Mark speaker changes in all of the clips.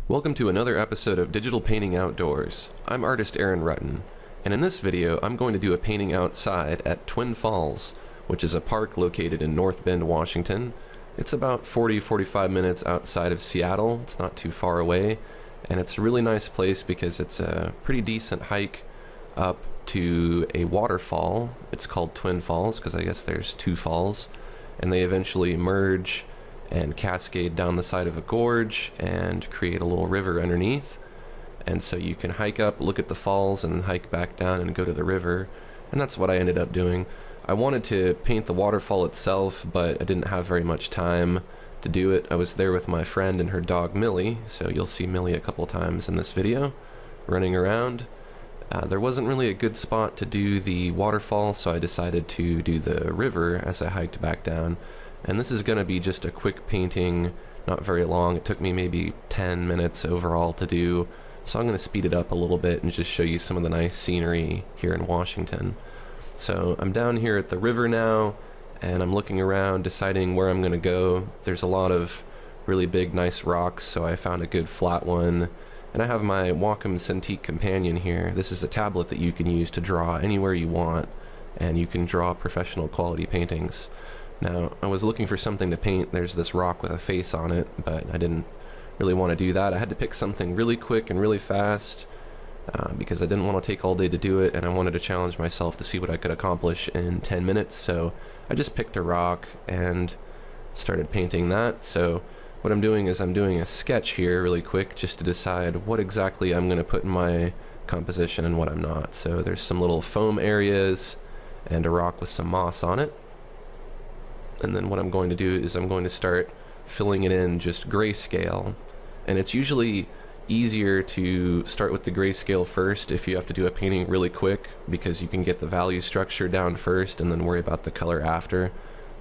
Speaker 1: Welcome to another episode of Digital Painting Outdoors. I'm artist Aaron Rutten, and in this video I'm going to do a painting outside at Twin Falls, which is a park located in North Bend, Washington. It's about 40-45 minutes outside of Seattle. It's not too far away, and it's a really nice place because it's a pretty decent hike up to a waterfall. It's called Twin Falls because I guess there's two falls, and they eventually merge and cascade down the side of a gorge and create a little river underneath. And so you can hike up, look at the falls, and then hike back down and go to the river. And that's what I ended up doing. I wanted to paint the waterfall itself, but I didn't have very much time to do it. I was there with my friend and her dog Millie, so you'll see Millie a couple times in this video running around. There wasn't really a good spot to do the waterfall, so I decided to do the river as I hiked back down. And this is going to be just a quick painting, not very long. It took me maybe 10 minutes overall to do, so I'm going to speed it up a little bit and just show you some of the nice scenery here in Washington. So I'm down here at the river now, and I'm looking around deciding where I'm going to go. There's a lot of really big nice rocks, so I found a good flat one. And I have my Wacom Cintiq Companion here. This is a tablet that you can use to draw anywhere you want, and you can draw professional quality paintings. Now, I was looking for something to paint. There's this rock with a face on it, but I didn't really want to do that. I had to pick something really quick and really fast because I didn't want to take all day to do it, and I wanted to challenge myself to see what I could accomplish in 10 minutes. So I just picked a rock and started painting that. So what I'm doing is I'm doing a sketch here really quick just to decide what exactly I'm going to put in my composition and what I'm not. So there's some little foam areas and a rock with some moss on it. And then what I'm going to do is I'm going to start filling it in just grayscale. And it's usually easier to start with the grayscale first if you have to do a painting really quick, because you can get the value structure down first and then worry about the color after.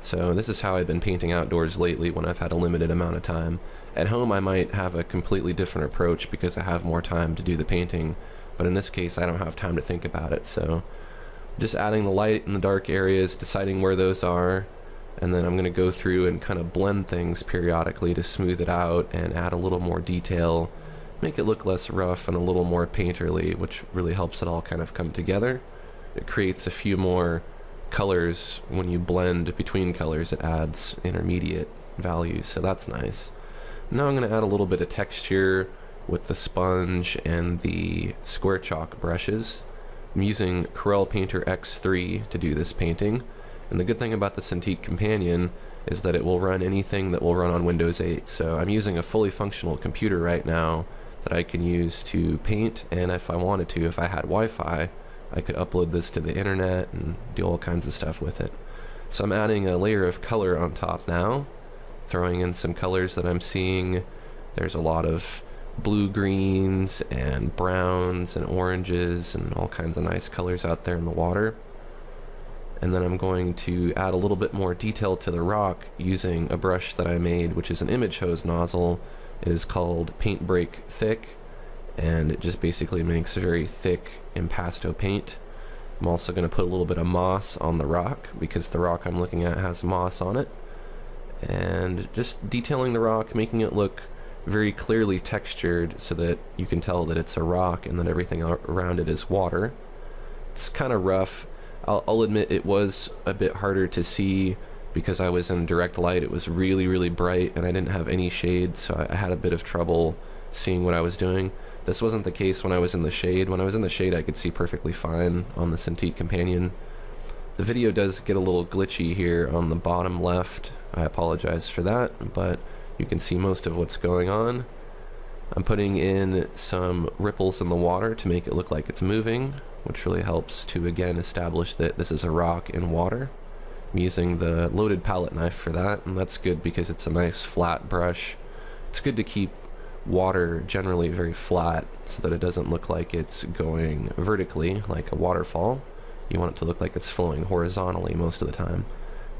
Speaker 1: So this is how I've been painting outdoors lately when I've had a limited amount of time. At home I might have a completely different approach because I have more time to do the painting, but in this case I don't have time to think about it. So just adding the light in the dark areas, deciding where those are, and then I'm going to go through and kind of blend things periodically to smooth it out and add a little more detail, make it look less rough and a little more painterly, which really helps it all kind of come together. It creates a few more colors. When you blend between colors, it adds intermediate values, so that's nice. Now I'm going to add a little bit of texture with the sponge and the square chalk brushes. I'm using Corel Painter X3 to do this painting. And the good thing about the Cintiq Companion is that it will run anything that will run on Windows 8. So I'm using a fully functional computer right now that I can use to paint, and if I wanted to, if I had Wi-Fi, I could upload this to the internet and do all kinds of stuff with it. So I'm adding a layer of color on top now, throwing in some colors that I'm seeing. There's a lot of blue-greens and browns and oranges and all kinds of nice colors out there in the water. And then I'm going to add a little bit more detail to the rock using a brush that I made, which is an image hose nozzle. It is called Paint Break Thick, and it just basically makes a very thick impasto paint. I'm also going to put a little bit of moss on the rock because the rock I'm looking at has moss on it. And just detailing the rock, making it look very clearly textured so that you can tell that it's a rock and that everything around it is water. It's kind of rough. I'll admit it was a bit harder to see because I was in direct light. It was really, really bright and I didn't have any shade, so I had a bit of trouble seeing what I was doing. This wasn't the case when I was in the shade. When I was in the shade I could see perfectly fine on the Cintiq Companion. The video does get a little glitchy here on the bottom left. I apologize for that, but you can see most of what's going on. I'm putting in some ripples in the water to make it look like it's moving, which really helps to again establish that this is a rock in water. I'm using the loaded palette knife for that, and that's good because it's a nice flat brush. It's good to keep water generally very flat so that it doesn't look like it's going vertically like a waterfall. You want it to look like it's flowing horizontally most of the time.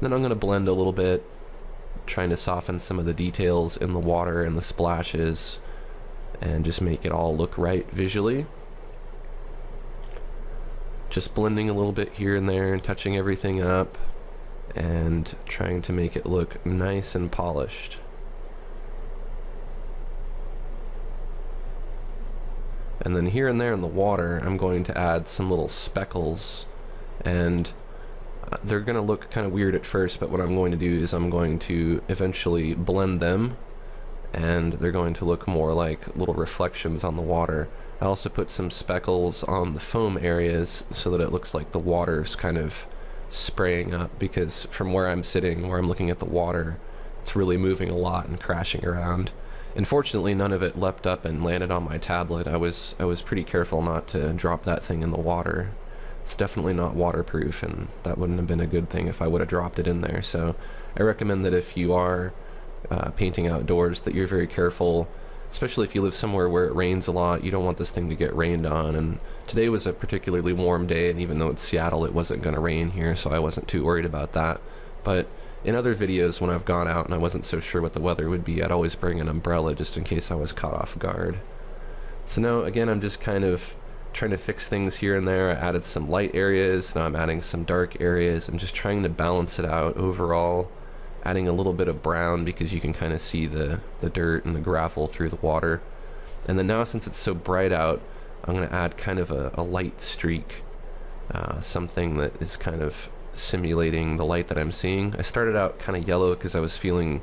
Speaker 1: And then I'm going to blend a little bit, trying to soften some of the details in the water and the splashes and just make it all look right visually. Just blending a little bit here and there and touching everything up and trying to make it look nice and polished. And then here and there in the water, I'm going to add some little speckles, and they're going to look kind of weird at first, but what I'm going to do is I'm going to eventually blend them, and they're going to look more like little reflections on the water. I also put some speckles on the foam areas so that it looks like the water's kind of spraying up, because from where I'm sitting, where I'm looking at the water, it's really moving a lot and crashing around. Unfortunately, none of it leapt up and landed on my tablet. I was pretty careful not to drop that thing in the water. It's definitely not waterproof, and that wouldn't have been a good thing if I would have dropped it in there. So I recommend that if you are painting outdoors, that you're very careful, especially if you live somewhere where it rains a lot. You don't want this thing to get rained on, and today was a particularly warm day, and even though it's Seattle, it wasn't going to rain here, so I wasn't too worried about that. But in other videos, when I've gone out and I wasn't so sure what the weather would be, I'd always bring an umbrella just in case I was caught off guard. So now, again, I'm just kind of trying to fix things here and there. I added some light areas, now I'm adding some dark areas. I'm just trying to balance it out overall, adding a little bit of brown because you can kind of see the dirt and the gravel through the water. And then now, since it's so bright out, I'm going to add kind of a light streak, something that is kind of simulating the light that I'm seeing. I started out kind of yellow because I was feeling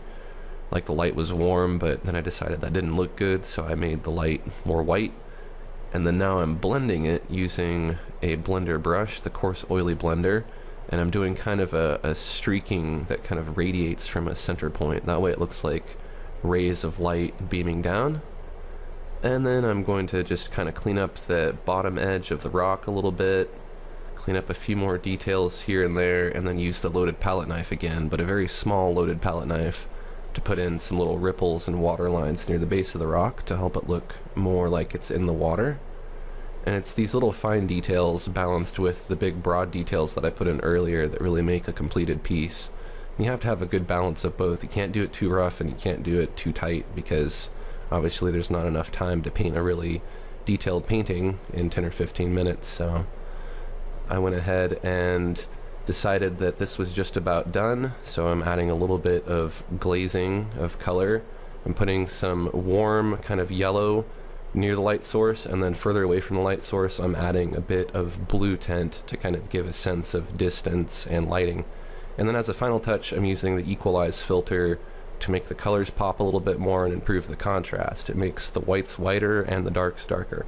Speaker 1: like the light was warm, but then I decided that didn't look good, so I made the light more white. And then now I'm blending it using a blender brush, the coarse oily blender, and I'm doing kind of a streaking that kind of radiates from a center point. That way it looks like rays of light beaming down. And then I'm going to just kind of clean up the bottom edge of the rock a little bit, clean up a few more details here and there, and then use the loaded palette knife again, but a very small loaded palette knife, to put in some little ripples and water lines near the base of the rock to help it look more like it's in the water. And it's these little fine details balanced with the big broad details that I put in earlier that really make a completed piece. And you have to have a good balance of both. You can't do it too rough and you can't do it too tight, because obviously there's not enough time to paint a really detailed painting in 10 or 15 minutes. So I went ahead and decided that this was just about done, so I'm adding a little bit of glazing of color. I'm putting some warm kind of yellow near the light source, and then further away from the light source I'm adding a bit of blue tint to kind of give a sense of distance and lighting. And then as a final touch, I'm using the equalize filter to make the colors pop a little bit more and improve the contrast. It makes the whites whiter and the darks darker.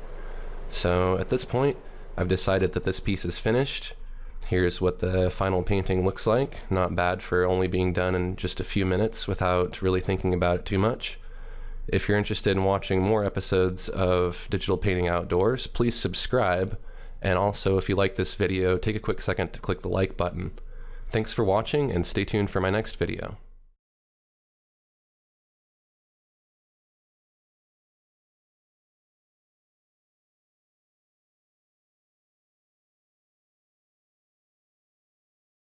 Speaker 1: So at this point, I've decided that this piece is finished. Here's what the final painting looks like. Not bad for only being done in just a few minutes without really thinking about it too much. If you're interested in watching more episodes of Digital Painting Outdoors, please subscribe. And also, if you like this video, take a quick second to click the like button. Thanks for watching, and stay tuned for my next video.